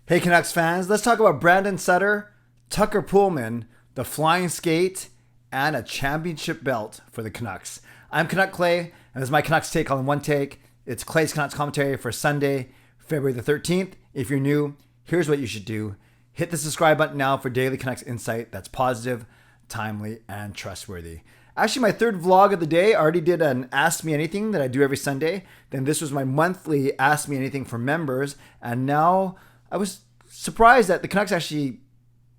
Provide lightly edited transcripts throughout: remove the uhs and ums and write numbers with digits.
Hey Canucks fans, let's talk about Brandon Sutter, Tucker Poolman, the flying skate, and a championship belt for the Canucks. I'm Canuck Clay, and this is my Canucks take all in one take. It's Clay's Canucks commentary for Sunday, February the 13th. If you're new, here's what you should do. Hit the subscribe button now for daily Canucks insight that's positive, timely, and trustworthy. Actually, my third vlog of the day, I already did an Ask Me Anything that I do every Sunday. Then this was my monthly Ask Me Anything for members, and now I was surprised that the Canucks actually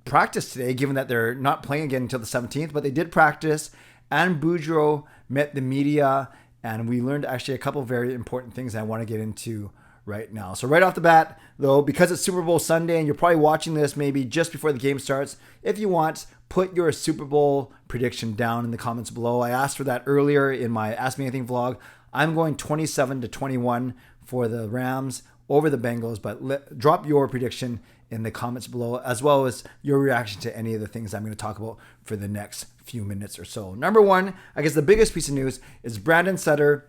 practiced today, given that they're not playing again until the 17th, but they did practice, and Boudreau met the media, and we learned actually a couple of very important things I want to get into right now. So right off the bat, though, because it's Super Bowl Sunday, and you're probably watching this maybe just before the game starts, if you want, put your Super Bowl prediction down in the comments below. I asked for that earlier in my Ask Me Anything vlog. I'm going 27-21 for the Rams over the Bengals, but drop your prediction in the comments below, as well as your reaction to any of the things I'm going to talk about for the next few minutes or so. Number one, I guess the biggest piece of news is Brandon Sutter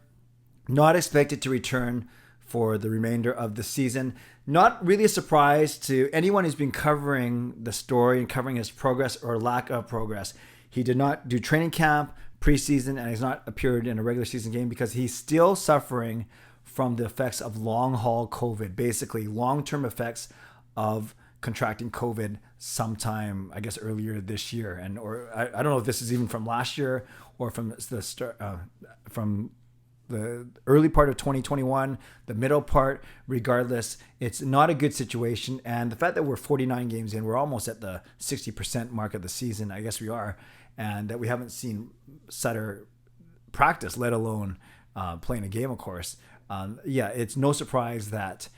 not expected to return for the remainder of the season. Not really a surprise to anyone who's been covering the story and covering his progress or lack of progress. He did not do training camp, preseason, and has not appeared in a regular season game because he's still suffering from the effects of long-haul COVID, basically long-term effects of contracting COVID sometime, I guess, earlier this year. And I don't know if this is even from last year or from the start, from the early part of 2021, the middle part. Regardless, it's not a good situation. And the fact that we're 49 games in, we're almost at the 60% mark of the season. I guess we are. And that we haven't seen Sutter practice, let alone playing a game, of course. It's no surprise that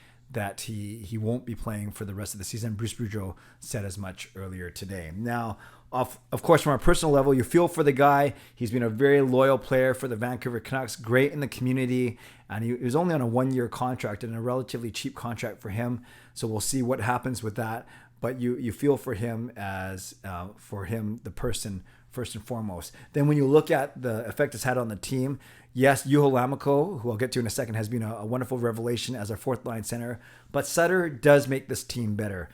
he won't be playing for the rest of the season. Bruce Boudreau said as much earlier today. Now, of course, from a personal level, you feel for the guy. He's been a very loyal player for the Vancouver Canucks, great in the community, and he was only on a one-year contract and a relatively cheap contract for him. So we'll see what happens with that. But you feel for him as the person first and foremost. Then when you look at the effect it's had on the team, yes, Juho Lammikko, who I'll get to in a second, has been a wonderful revelation as our fourth line center. But Sutter does make this team better,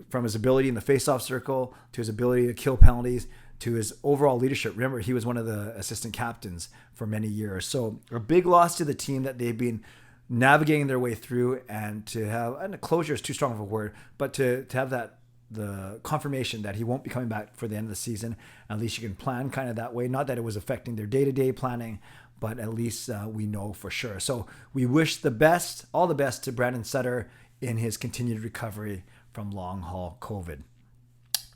from his ability in the faceoff circle to his ability to kill penalties to his overall leadership. Remember, he was one of the assistant captains for many years. So a big loss to the team that they've been navigating their way through, and to have, and closure is too strong of a word, but to have that, the confirmation that he won't be coming back for the end of the season. At least you can plan kind of that way. Not that it was affecting their day-to-day planning, but at least we know for sure. So we wish the best, all the best to Brandon Sutter in his continued recovery from long-haul COVID.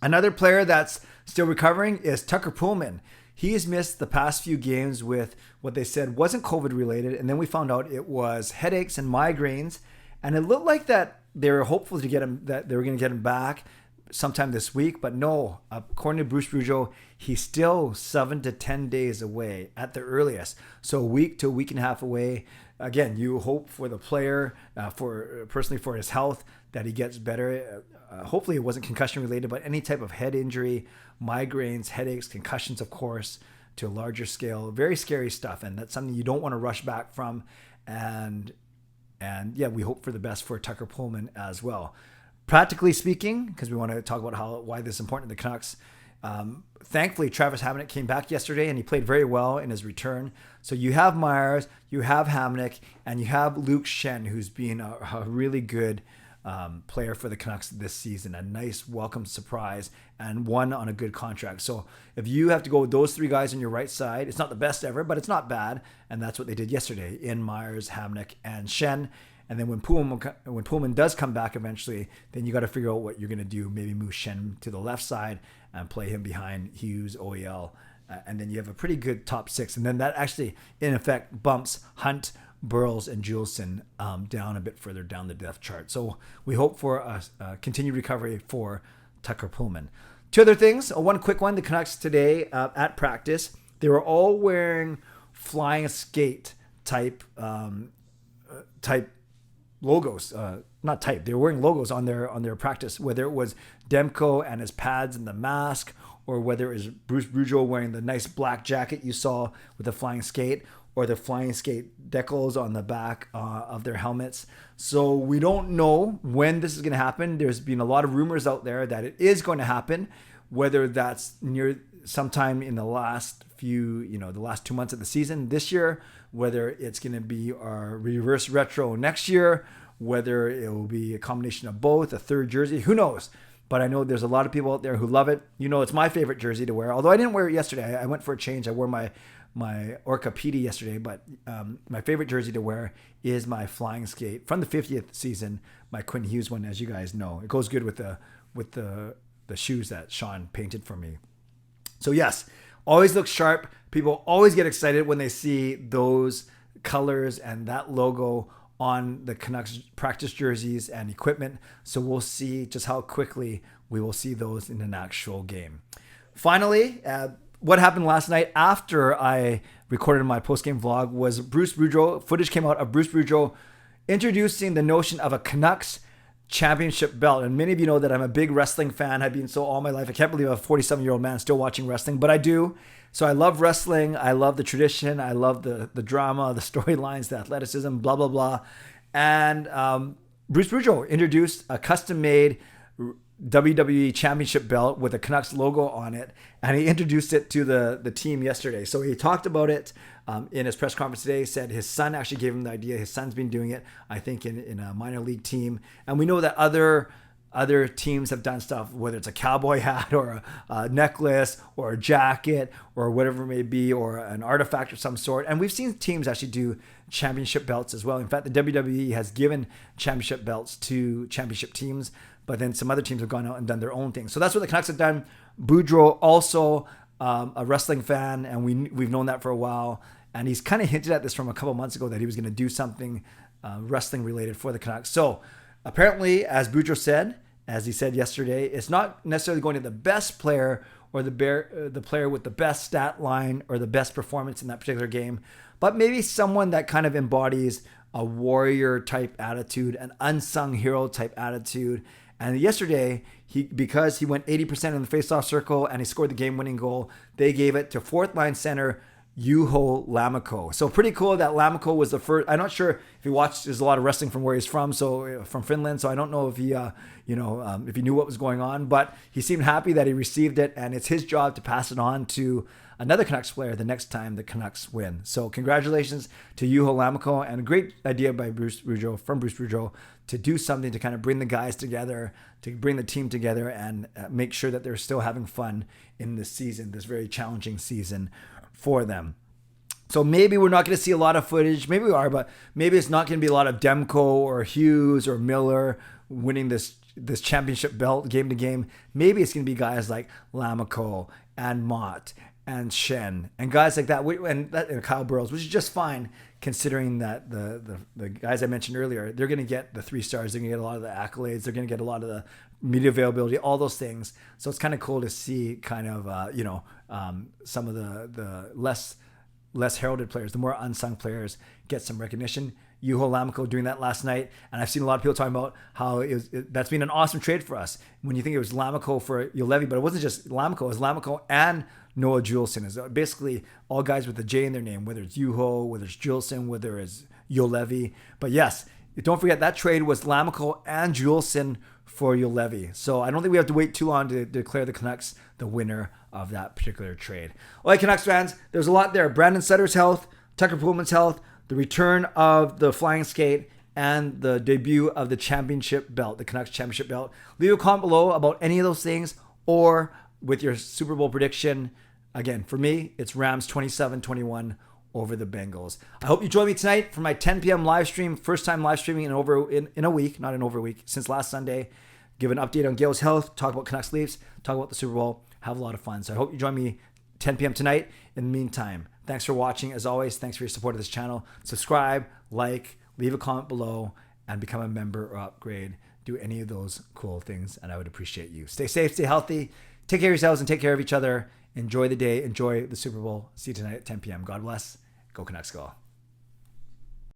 Another player that's still recovering is Tucker Poolman. He's missed the past few games with what they said wasn't COVID-related, and then we found out it was headaches and migraines, and it looked like that they were hopeful to get him, that they were going to get him back sometime this week, but no. According to Bruce Boudreau, he's still 7 to 10 days away at the earliest. So a week to a week and a half away. Again, you hope for the player, for his health, that he gets better. Hopefully it wasn't concussion related, but any type of head injury, migraines, headaches, concussions, of course, to a larger scale. Very scary stuff, and that's something you don't want to rush back from. And we hope for the best for Tucker Poolman as well. Practically speaking, because we want to talk about why this is important to the Canucks, thankfully Travis Hamonic came back yesterday and he played very well in his return. So you have Myers, you have Hamonic, and you have Luke Schenn, who's been a really good player for the Canucks this season. A nice welcome surprise, and one on a good contract. So if you have to go with those three guys on your right side, it's not the best ever, but it's not bad. And that's what they did yesterday in Myers, Hamonic, and Schenn. And then when Poolman does come back eventually, then you got to figure out what you're going to do. Maybe move Schenn to the left side and play him behind Hughes, OEL. And then you have a pretty good top six. And then that actually, in effect, bumps Hunt, Burles, and Juleson down a bit further down the depth chart. So we hope for a continued recovery for Tucker Poolman. Two other things. One quick one. The Canucks today at practice, they were all wearing flying skate type logos, they were wearing logos on their practice, whether it was Demko and his pads and the mask, or whether it was Bruce Boudreau wearing the nice black jacket you saw with the flying skate. or the flying skate decals on the back of their helmets. So we don't know when this is going to happen. There's been a lot of rumors out there that it is going to happen, whether that's near sometime in the last few, the last 2 months of the season this year, whether it's going to be our reverse retro next year, whether it will be a combination of both, a third jersey, who knows? But I know there's a lot of people out there who love it. It's my favorite jersey to wear, although I didn't wear it yesterday. I went for a change. I wore my Orca PD yesterday, but my favorite jersey to wear is my flying skate from the 50th season, my Quinn Hughes one, as you guys know. It goes good with the shoes that Sean painted for me. So yes, always look sharp. People always get excited when they see those colors and that logo on the Canucks practice jerseys and equipment. So we'll see just how quickly we will see those in an actual game. Finally, what happened last night after I recorded my post-game vlog was Bruce Boudreau. Footage came out of Bruce Boudreau introducing the notion of a Canucks Championship belt. And many of you know that I'm a big wrestling fan. I've been so all my life. I can't believe I'm a 47-year-old man still watching wrestling, but I do. So I love wrestling. I love the tradition. I love the drama, the storylines, the athleticism, blah, blah, blah. And Bruce Boudreau introduced a custom-made WWE Championship belt with a Canucks logo on it, and he introduced it to the team yesterday. So he talked about it in his press conference today. He said his son actually gave him the idea. His son's been doing it, I think, in a minor league team. And we know that other teams have done stuff, whether it's a cowboy hat or a necklace or a jacket or whatever it may be, or an artifact of some sort. And we've seen teams actually do championship belts as well. In fact, the WWE has given championship belts to championship teams, but then some other teams have gone out and done their own thing. So that's what the Canucks have done. Boudreau, also a wrestling fan, and we've known that for a while. And he's kind of hinted at this from a couple months ago that he was going to do something wrestling related for the Canucks. So apparently, as Boudreau said, as he said yesterday, it's not necessarily going to the best player or the player with the best stat line or the best performance in that particular game, but maybe someone that kind of embodies a warrior type attitude, an unsung hero type attitude. And yesterday, because he went 80% in the faceoff circle and he scored the game-winning goal, they gave it to fourth line center Juho Lammikko. So pretty cool that Lammikko was the first. I'm not sure if he watched. There's a lot of wrestling from where he's from, so from Finland. So I don't know if he, if he knew what was going on, but he seemed happy that he received it, and it's his job to pass it on to another Canucks player the next time the Canucks win. So congratulations to Juho Lammikko, and a great idea by Bruce Boudreau to do something to kind of bring the guys together, to bring the team together, and make sure that they're still having fun in this season, this very challenging season for them. So maybe we're not going to see a lot of footage. Maybe we are, but maybe it's not going to be a lot of Demko or Hughes or Miller winning this championship belt game to game. Maybe it's going to be guys like Lammikko and Mott and Shen and guys like that, and Kyle Burrows, which is just fine considering that the guys I mentioned earlier, they're going to get the 3 stars. They're going to get a lot of the accolades. They're going to get a lot of the media availability, all those things. So it's kind of cool to see kind of, some of the less heralded players, the more unsung players get some recognition. Juho Lammikko doing that last night. And I've seen a lot of people talking about how that's been an awesome trade for us. When you think it was Lammikko for Juolevi, but it wasn't just Lammikko, it was Lammikko and Noah Juulsen. It's basically all guys with a J in their name, whether it's Juho, whether it's Juulsen, whether it's Juolevi. But yes, don't forget that trade was Lammikko and Juulsen for Juolevi. So I don't think we have to wait too long to declare the Canucks the winner of that particular trade. All right, Canucks fans, there's a lot there. Brandon Sutter's health, Tucker Poolman's health, the return of the flying skate, and the debut of the championship belt, the Canucks championship belt. Leave a comment below about any of those things or with your Super Bowl prediction. Again, for me, it's Rams 27-21 over the Bengals. I hope you join me tonight for my 10 p.m. live stream. First time live streaming in a week, not in over a week, since last Sunday. Give an update on Gail's health, talk about Canucks Leafs, talk about the Super Bowl, have a lot of fun. So I hope you join me 10 p.m. tonight. In the meantime, thanks for watching. As always, thanks for your support of this channel. Subscribe, like, leave a comment below, and become a member or upgrade. Do any of those cool things, and I would appreciate you. Stay safe, stay healthy, take care of yourselves, and take care of each other. Enjoy the day. Enjoy the Super Bowl. See you tonight at 10 p.m. God bless. Go Canucks, go.